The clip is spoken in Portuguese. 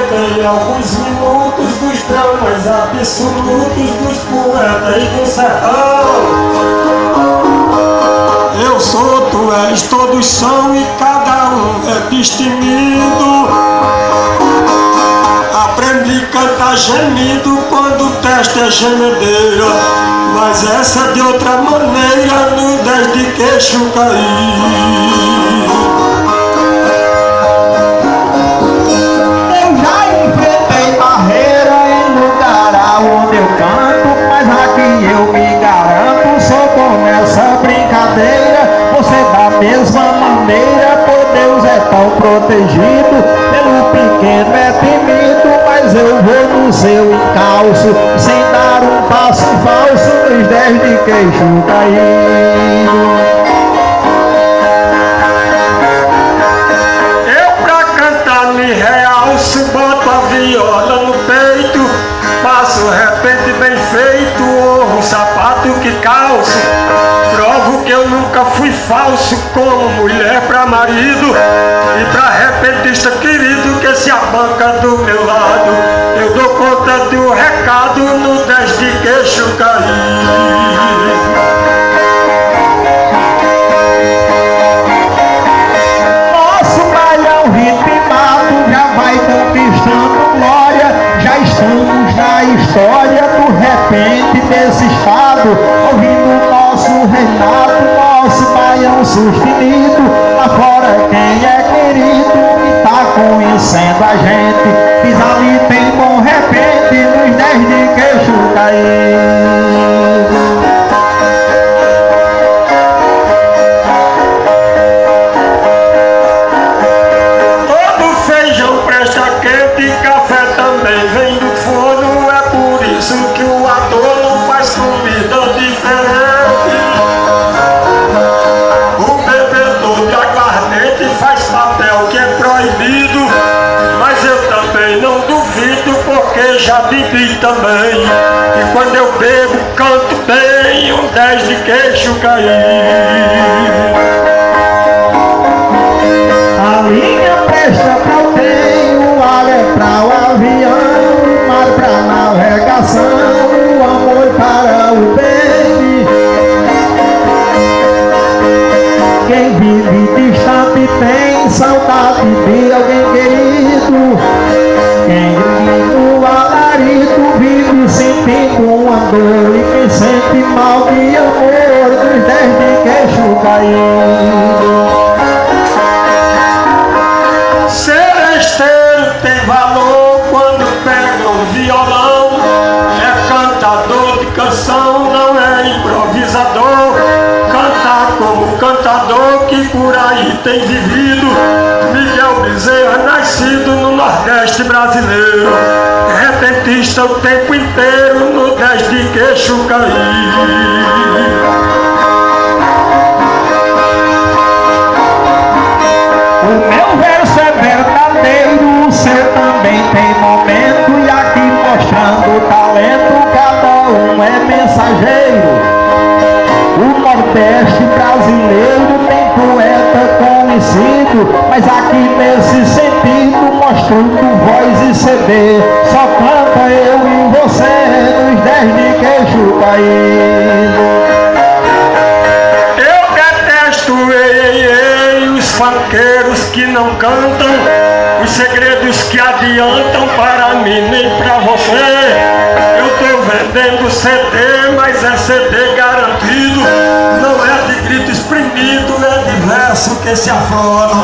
Aproveitei alguns minutos dos dramas absolutos dos poetas do sertão. Eu sou, tu és, todos são e cada um é destemido. Aprendi a cantar gemido quando o texto é gemedeira, mas essa é de outra maneira, no 10 de queixo cair. Eu já enfrentei barreira em lugar aonde eu canto, mas aqui eu me garanto, só com essa brincadeira. Você da mesma maneira, por Deus é tão protegido, pelo pequeno é temido, mas eu vou no seu encalço, sem dar um passo falso, nos 10 de queixo caído. Eu pra cantar me realço, boto a viola no peito, passo repente bem feito, honro o sapato que calço. Provo que eu nunca fui falso como mulher pra marido, e pra repentista querido que se abanca do meu lado, eu dou conta do recado no 10 de queixo cair. Nosso baião ritmado já vai conquistando glória, já estamos na história do repente desse estado, ouvindo nosso Renato, nosso baião sustenido. Lá fora quem é querido e tá conhecendo a gente, diz ali tem bom repente, nos 10 de queixo caído. Todo feijão presta quente, café também vem do forno, é por isso que o ator não faz comida diferente. O bebedor de aguardente faz papel que é proibido, mas eu também não duvido, porque já bebi também, e quando eu bebo canto bem, um 10 de queixo cair. A linha presta pra o trem, o ar é pra o avião, o mar pra navegação, o amor para o bem. Quem vive distante tem saudade de alguém querido, quem vive no alarido vive sentindo uma dor, e quem sente mal de amor, dos 10 de queixo caído. Seresteiro tem valor quando pega um violão, é cantador de canção, não é improvisador. Cantar como cantador que por aí tem vivido, Miguel Bezerra nascido no Nordeste brasileiro, repentista o tempo inteiro, no 10 de queixo cair. O meu verso é verdadeiro, o seu também tem momento, e aqui mostrando o talento, cada um é mensageiro. O Nordeste brasileiro tem poeta conhecido, mas aqui nesse sentido, mostrando voz e CD, só canta eu e você, nos 10 de queixo caído. Os funkeiros que não cantam, os segredos que adiantam para mim nem para você. Eu tô vendendo CD, mas é CD garantido, não é de grito exprimido, é de verso que se aflora.